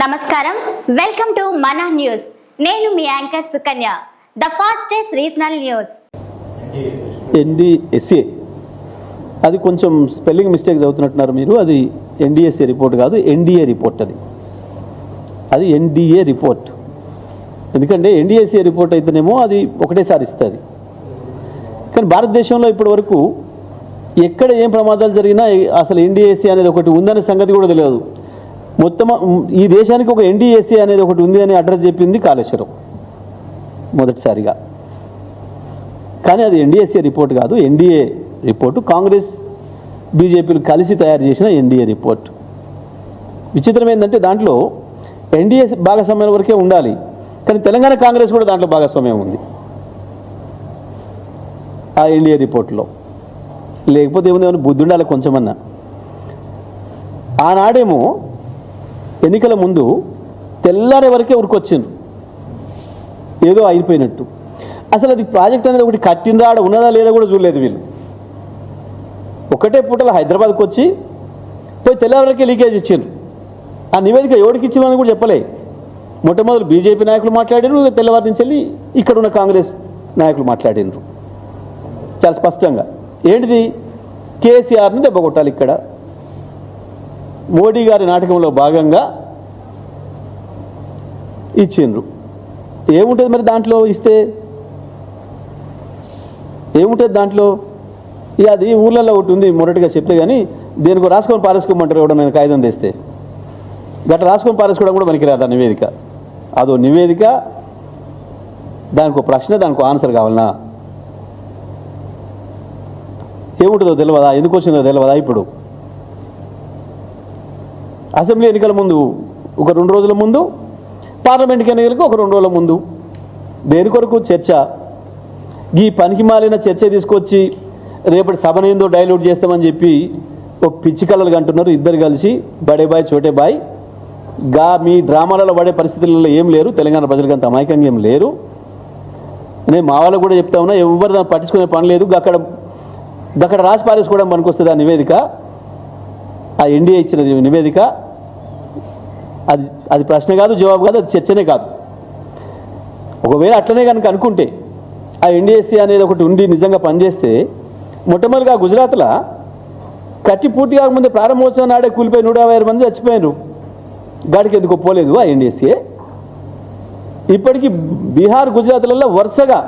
నమస్కారం, welcome to మన news. నేను మీ anchor Sukanya. The fastest regional news. NDSA అది కొంచెం స్పెల్లింగ్ మిస్టేక్స్ అవుతున్నట్టున్నారు మీరు. అది ఎన్డీఎస్ఏ రిపోర్ట్ కాదు, ఎన్డీఏ రిపోర్ట్. అది ఎన్డీఏ రిపోర్ట్. ఎందుకంటే ఎన్డీఎస్ఏ రిపోర్ట్ అయితేనేమో అది ఒకటేసారి ఇస్తుంది. కానీ భారతదేశంలో ఇప్పటి వరకు ఎక్కడ ఏం ప్రమాదాలు జరిగినా అసలు ఎన్డీఎస్ఏ అనేది ఒకటి ఉందనే సంగతి కూడా తెలియదు. మొత్తం ఈ దేశానికి ఒక ఎన్డీఎస్ఏ అనేది ఒకటి ఉంది అని అడ్రస్ చెప్పింది కాళేశ్వరం మొదటిసారిగా. కానీ అది ఎన్డీఎస్ఏ రిపోర్ట్ కాదు, ఎన్డీఏ రిపోర్టు. కాంగ్రెస్ బీజేపీలు కలిసి తయారు చేసిన ఎన్డీఏ రిపోర్ట్. విచిత్రం ఏంటంటే దాంట్లో ఎన్డీఏ భాగస్వామ్యం వరకే ఉండాలి, కానీ తెలంగాణ కాంగ్రెస్ కూడా దాంట్లో భాగస్వామ్యం ఉంది ఆ ఎన్డీఏ రిపోర్ట్లో. లేకపోతే ఏముంది, బుద్ధి ఉండాలి కొంచెమన్నా. ఆనాడేమో ఎన్నికల ముందు తెల్లారే వరకే ఉరికొచ్చిండ్రు, ఏదో అయిపోయినట్టు. అసలు అది ప్రాజెక్ట్ అనేది ఒకటి కట్టినరా, ఆడ ఉన్నదా లేదా కూడా చూడలేదు వీళ్ళు. ఒకటే పూటలో హైదరాబాద్కి వచ్చి పోయి తెల్లవారికే లీకేజ్ ఇచ్చిండ్రు. ఆ నివేదిక ఎవరికి ఇచ్చిందని కూడా చెప్పలే. మొట్టమొదటి బీజేపీ నాయకులు మాట్లాడినారు, తెల్లవారి నుంచి వెళ్ళి ఇక్కడ ఉన్న కాంగ్రెస్ నాయకులు మాట్లాడినారు చాలా స్పష్టంగా. ఏంటిది? కేసీఆర్ని దెబ్బ కొట్టాలి. ఇక్కడ మోడీ గారి నాటకంలో భాగంగా ఇచ్చిండ్రు. ఏముంటుంది మరి దాంట్లో? ఇస్తే ఏముంటుంది దాంట్లో? ఇక అది ఊళ్ళల్లో ఒకటి ఉంది, మొదటిగా చెప్తే కానీ దేనికో రాసుకొని పారేసుకోమంటారు ఎవడో. నేను కాగితం తెస్తే గట్ట రాసుకొని పారేసుకోవడం కూడా పనికిరాదు ఆ నివేదిక. అదో నివేదిక, దానికి ప్రశ్న, దానికి ఆన్సర్ కావాలన్నా. ఏముంటుందో తెలియదా, ఎందుకు వచ్చిందో తెలియదా? ఇప్పుడు అసెంబ్లీ ఎన్నికల ముందు ఒక 2 రోజుల ముందు, పార్లమెంట్ ఎన్నికలకు ఒక 2 రోజుల ముందు దేని కొరకు చర్చ? ఈ పనికి మాలిన చర్చ తీసుకొచ్చి రేపటి సభనేందో డైల్యూట్ చేస్తామని చెప్పి ఒక పిచ్చి కళలు అంటున్నారు ఇద్దరు కలిసి. బడే బాయ్ చోటే బాయ్ మీ డ్రామాలలో పడే పరిస్థితులలో ఏం లేరు. తెలంగాణ ప్రజలకు అంత అమాయకంగా ఏం లేరు. నేను మా వాళ్ళకు కూడా చెప్తా ఉన్నా, ఎవరు దాన్ని పట్టించుకునే పని లేదు. అక్కడ రాసి పారేసుకోవడం పనికొస్తుంది ఆ నివేదిక, ఆ ఎన్డీఏ ఇచ్చిన నివేదిక. అది ప్రశ్న కాదు, జవాబు కాదు, అది చర్చనే కాదు. ఒకవేళ అట్లనే కనుక అనుకుంటే ఆ ఎన్డీఎస్సీ అనేది ఒకటి ఉండి నిజంగా పనిచేస్తే, మొట్టమొదటిగా గుజరాత్లో కట్టి పూర్తి కాకముందే ప్రారంభోత్సవం నాడే కూలిపోయి 150 మంది చచ్చిపోయారు. గాడికి ఎందుకు పోలేదు ఆ ఎన్డీఎస్సీ? ఇప్పటికీ బీహార్, గుజరాత్లలో వరుసగా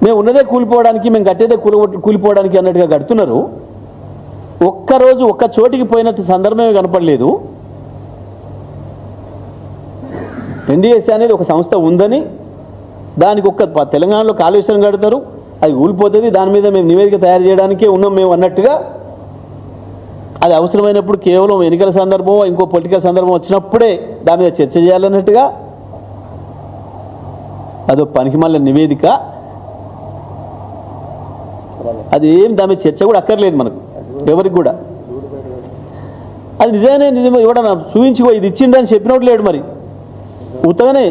మేము ఉన్నదే కూలిపోవడానికి, మేము కట్టేదే కూలిపోవడానికి అన్నట్టుగా కడుతున్నారు. ఒక్కరోజు ఒక్క చోటికి పోయినట్టు సందర్భమే కనపడలేదు. ఎన్డీఎస్సీ అనేది ఒక సంస్థ ఉందని, దానికి ఒక్క తెలంగాణలో కాళేశ్వరం కడతారు, అది ఊలిపోతుంది, దాని మీద మేము నివేదిక తయారు చేయడానికే ఉన్నాం మేము అన్నట్టుగా. అది అవసరమైనప్పుడు కేవలం ఎన్నికల సందర్భం, ఇంకో పొలిటికల్ సందర్భం వచ్చినప్పుడే దాని మీద చర్చ చేయాలన్నట్టుగా అదో పనికిమాలిన నివేదిక. అది ఏం దాని మీద చర్చ కూడా అక్కర్లేదు మనకు ఎవరికి కూడా. అది నిజమే ఎవడన్నా చూపించి ఇది ఇచ్చిండని చెప్పినట్టు లేడు. మరి ఉత్తగానే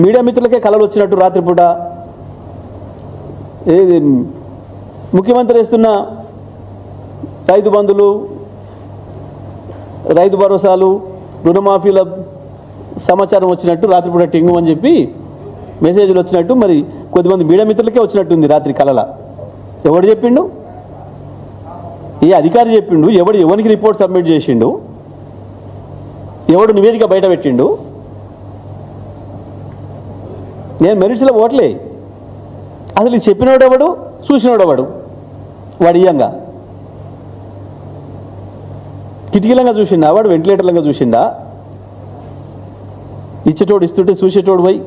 మీడియా మిత్రులకే కలలు వచ్చినట్టు రాత్రిపూట ఏది ముఖ్యమంత్రి వేస్తున్న రైతు బంధులు, రైతు భరోసాలు, రుణమాఫీల సమాచారం వచ్చినట్టు రాత్రిపూట టింగు అని చెప్పి మెసేజ్లు వచ్చినట్టు మరి కొద్దిమంది మీడియా మిత్రులకే వచ్చినట్టుంది రాత్రి కలల. ఎవడు చెప్పిండు? ఏ అధికారి చెప్పిండు? ఎవరికి రిపోర్ట్ సబ్మిట్ చేసిండు? ఎవడు నివేదిక బయట పెట్టిండు? నేను మెరిట్స్లో ఓట్లే. అసలు ఇది చెప్పినోడెవడు, చూసినోడెవడు? వాడు ఇయ్యంగా కిటికీలంగా చూసిండా? వాడు వెంటిలేటర్లంగా చూసిండా? ఇచ్చేటోడు ఇస్తుంటే చూసేటోడు పోయి